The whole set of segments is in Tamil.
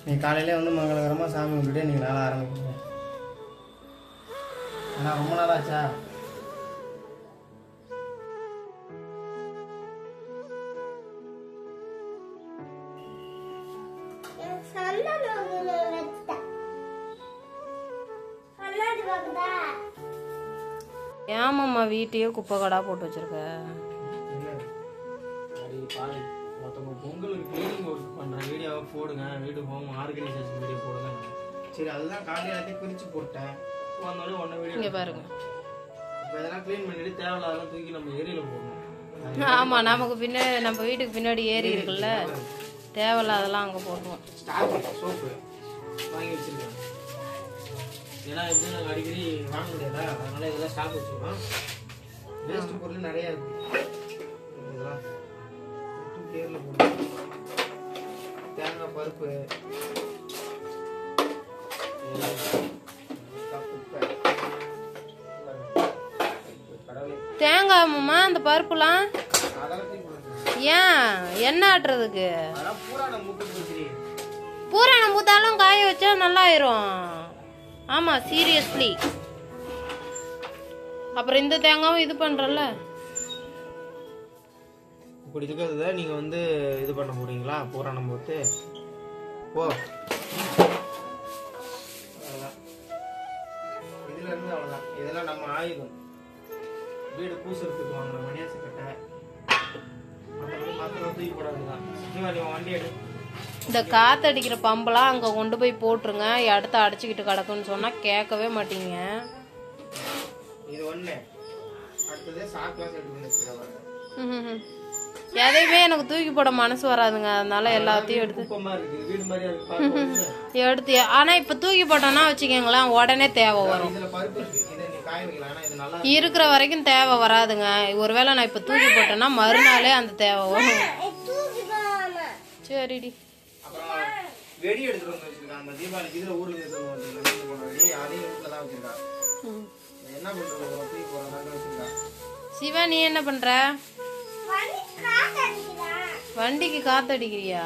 நீ காலையிலே வந்து மங்களகரமாக சாமி கும்பிட்டுட்டு நீங்கள் நாளாக ஆரம்பிக்கீங்க. ஏன்னா ரொம்ப நாள் ஆச்சா? ஏமாம்மா வீட்டையே குப்பை கடா போட்டு வச்சிருக்க? பொங்கலுக்கு கிளீனிங் ஒர்க் பண்ணுறேன், வீடியோவை போடுங்க, வீடு ஹோம் ஆர்கனைசேஷன் வீடியோ போடுங்க. சரி, அதுதான் காலையில் எல்லாத்தையும் பிரித்து போட்டேன். வந்தோடனே ஒன்று வீடியோ இங்கே பாருங்க. இப்போ இதெல்லாம் க்ளீன் பண்ணிட்டு தேவையில்லாதெல்லாம் தூக்கி நம்ம ஏரியில் போடணும். ஆமாம், நமக்கு பின்னாடி நம்ம வீட்டுக்கு பின்னாடி ஏரி இருக்குல்ல, தேவையில்லாதெல்லாம் அங்கே போட்டுருவோம். ஸ்டார்ட் சோப்பு வாங்கி வச்சுருக்கேன். ஏன்னா எப்படி நாங்கள் அடிக்கடி வாங்க முடியாதா, அதனால இதெல்லாம் ஸ்டாக் வச்சுருக்கோம். வேஸ்ட் பொருள் நிறையா இருக்குது. இதெல்லாம் பேரில் போடுவோம். தேங்காய் பருப்பு, தேங்காய் மாமா அந்த பருப்புலாம் ஏன் என்ன ஆட்டுறதுக்கு? பூராணம் பூத்தாலும் காய வச்சா நல்லா ஆயிரும். ஆமா, சீரியஸ்லி. அப்புறம் இந்த தேங்காவும் இது பண்றல. இப்படி இருக்கிறத நீங்க வந்து இது பண்ண போறீங்களா? பூராணம் போட்டு போ. இதுல இருந்து அவ்வளவுதான். இதெல்லாம் நம்ம ஆயுதம். வீடு பூசுறதுக்கு வாங்கின மணியாசு கட்டை, மற்றபடி தூக்கி போடாதுதான். வண்டி எடு. இந்த காத்தடிக்கிற பம்பெல்லாம் அங்க கொண்டு போய் போட்டுருங்க, அடுத்து அடைச்சிக்கிட்டு கிடக்குன்னு சொன்னா கேட்கவே மாட்டீங்க. இது ஒண்ணு. அடுத்தது சாக்லாஸ் எடுத்து வந்து வச்சிருக்காங்க. எதையுமே எனக்கு தூக்கி போட மனசு வராதுங்க, அதனால எல்லாத்தையும் எடுத்து எடுத்து. ஆனா இப்ப தூக்கி போட்டோம்னா வச்சுக்கோங்களேன், உடனே தேவை வரும். இருக்கிற வரைக்கும் தேவை வராதுங்க. ஒருவேளை நான் இப்ப தூக்கி போட்டேன்னா மறுநாளே அந்த தேவை வரும். சரிடி. வெடி எடுத்துட்டு வந்து வச்சிருக்காங்க. தீபாவளிக்கு இதுல ஊருக்கு அதையும் வீட்டுல தான் வச்சிருக்காங்க. என்ன பண்றது? சிவா, நீ என்ன பண்ற? வண்டிக்கு காத்தடிக்கிறியா?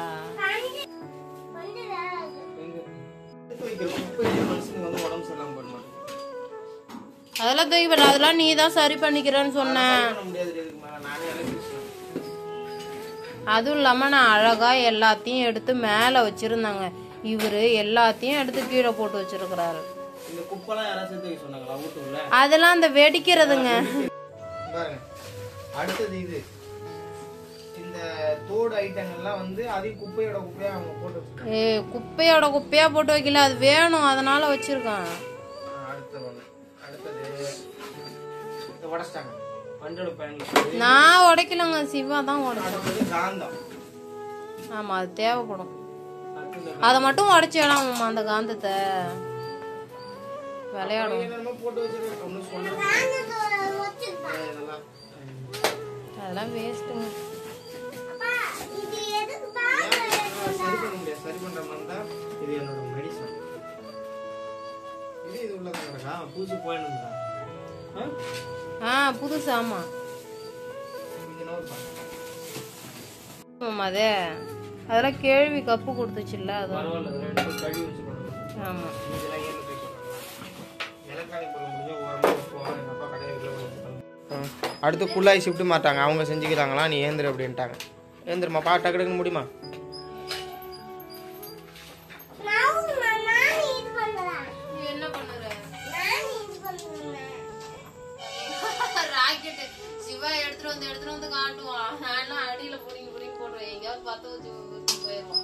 அதெல்லாம் தூக்கி போட, அதெல்லாம் நீ தான் சரி பண்ணிக்கிறேன்னு சொன்ன. அதுவும் இல்லாம நான் அழகா எல்லாத்தையும் எடுத்து மேல வச்சிருந்தாங்க, இவரு எல்லாத்தையும் எடுத்து கீழே போட்டு வச்சிருக்கிறாரு. அதெல்லாம் அந்த வெடிக்கிறதுங்க. அடுத்தது இது இந்த தோடு ஐட்டங்கள்லாம் வந்து அதையும் குப்பையோட குப்பையா அவங்க போட்டு வச்சிருக்காங்க. குப்பையோட குப்பையா போட்டு வைக்கல, அது வேணும் அதனால வச்சிருக்கான். அடுத்தது உடைச்சிட்டாங்க. நான் உடைக்கலங்க, சிவா தான் உடைச்சான். ஆமா, அது தேவைப்படும். அதை மட்டும் உடைச்சு வேணாம் அந்த காந்தத்தை விளையாடும். அதெல்லாம் வேஸ்ட்டுங்க. சரி பண்ற மாதிரி தான் இது என்னோட மெடிசன். இது உள்ளதா புதுசு போயிடுதா? புதுசு. ஆமா ஆமா, அதெல்லாம் கேள்வி கப்பு கொடுத்துச்சுல்ல, அது ஆமா. அடுத்து குள்ளாய் ஷிஃப்ட் மாட்டாங்க, அவங்க செஞ்சுக்கிறாங்களா, நீ ஏந்திர அப்படின்ட்டாங்க. ஏந்திரமா பா, டக்கு டக்குன்னு முடியுமா? சிவா எடுத்துட்டு வந்து காட்டுவான். நான் அடியில புடிங்கி புடிங்கி போடுவேன், எங்கேயாவது பத்த வச்சு போயிடுவான்.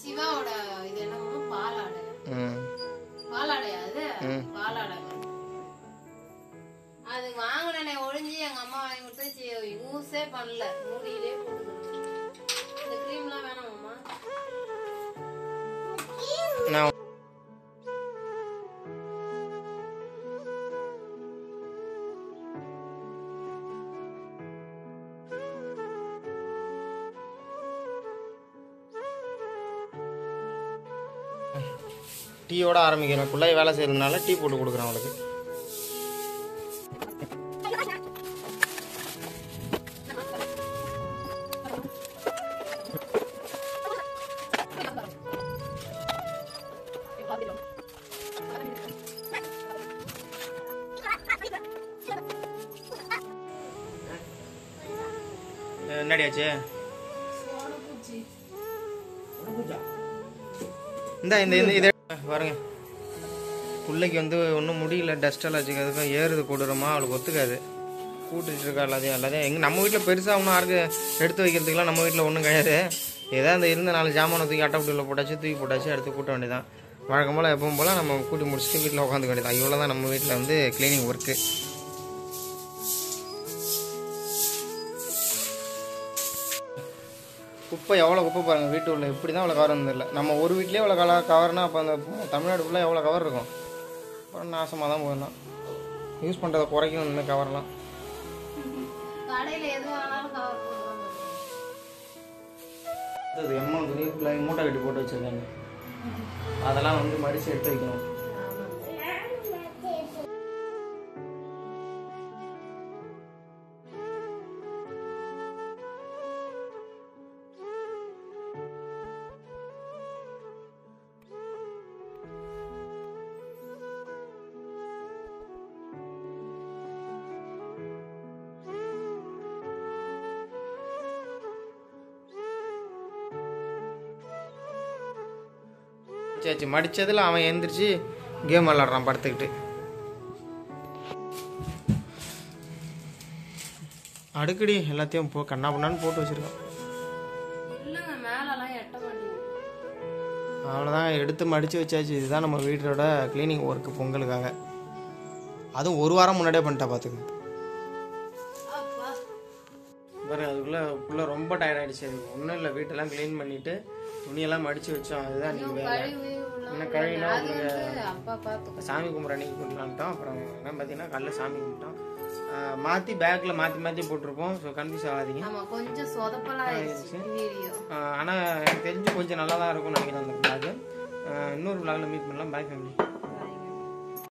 சிவாவோட இது என்னமோ பாலாடை. பாலாடையா அது? பாலாடை. அது வாங்கினே ஒழிஞ்சு எங்க அம்மா வாங்கி கொடுத்து யூஸே பண்ணல, மூடியிலே போட்டு. இந்த கிரீம்லாம் வேணாமாம்மா? டீயோட ஆரம்பிக்கிறேன். குள்ளாய் வேலை செய்யறதுனால டீ போட்டு கொடுக்குறேன் அவளுக்கு. என்னடியாச்சு இந்த இந்த இதை பாருங்க. பிள்ளைக்கு வந்து ஒன்றும் முடியல, டஸ்ட் அலர்ஜிக்கு அதுக்கும் ஏறுது கொடூரமா, அவளுக்கு ஒத்துக்காது. கூட்டிகிட்டு இருக்கா எல்லாத்தையும் எங்கள் நம்ம வீட்டில் பெருசாக ஒன்றும் யாருக்கு எடுத்து வைக்கிறதுக்குலாம் நம்ம வீட்டில் ஒன்றும் கிடையாது. ஏதோ அந்த இருந்த 4 ஜாமானை தூக்கி அட்டைப்பட்டியில் போட்டாச்சு, தூக்கி போட்டாச்சு, எடுத்து கூட்ட வேண்டியதான். வழக்கம் போல் எப்பவும் போல் நம்ம கூட்டி முடிச்சுட்டு வீட்டில் உட்காந்துக்க வேண்டியதான். இவ்வளோ தான் நம்ம வீட்டில் வந்து க்ளீனிங் ஒர்க்கு. குப்பை எவ்வளோ குப்பை பாருங்கள் வீட்டு உள்ள, எப்படி தான் அவ்வளோ கவர் இருந்தில்ல. நம்ம ஒரு வீட்லேயே எவ்வளோ கவர்னா அப்போ அந்த தமிழ்நாடு ஃபுல்லாக எவ்வளோ கவர் இருக்கும். அப்புறம் நாசமாக தான் போயிடலாம். யூஸ் பண்ணுறதை குறைக்கணும் இந்த கவர்லாம். எம்மா துணி மூட்டை கட்டி போட்டு வச்சிருக்காங்க, அதெல்லாம் வந்து மடிச்சு எடுத்து வைக்கணும். சரி, மடிச்சதுல அவன் எழுந்திரிச்சு கேம் விளாடுறான் படுத்துக்கிட்டு. அடுக்கடி எல்லாத்தையும் கண்ணா பண்ணான்னு போட்டு வச்சிருக்கான். அவ்வளோதான், எடுத்து மடித்து வச்சாச்சு. இதுதான் நம்ம வீட்டோட க்ளீனிங் ஒர்க்கு பொங்கலுக்காக. அதுவும் 1 வாரம் முன்னாடியே பண்ணிட்டா பார்த்துக்க. பாருங்க, அதுக்குள்ளே ரொம்ப டயர்ட் ஆகிடுச்சு. ஒன்றும் இல்லை, வீட்டெல்லாம் க்ளீன் பண்ணிவிட்டு துணியெல்லாம் மடித்து வச்சோம். அதுதான் நீங்கள் வேலை. இன்னும் கழுவினா சாமி கும்பிட்ற அன்னைக்கு கும்பிடலான்ட்டோம். அப்புறம் என்ன பார்த்தீங்கன்னா காலைல சாமி கும்பிட்டோம். மாற்றி பேக்கில் மாற்றி போட்டிருப்போம். ஸோ கன்ஃபியூஸ் ஆகாதீங்க. ஆனால் எனக்கு தெரிஞ்சு கொஞ்சம் நல்லா தான் இருக்கும்னு நினைக்கிறேன் அந்த பேக்கு. இன்னொரு விளாகில் மீட் பண்ணலாம். பாய் ஃபேமிலி.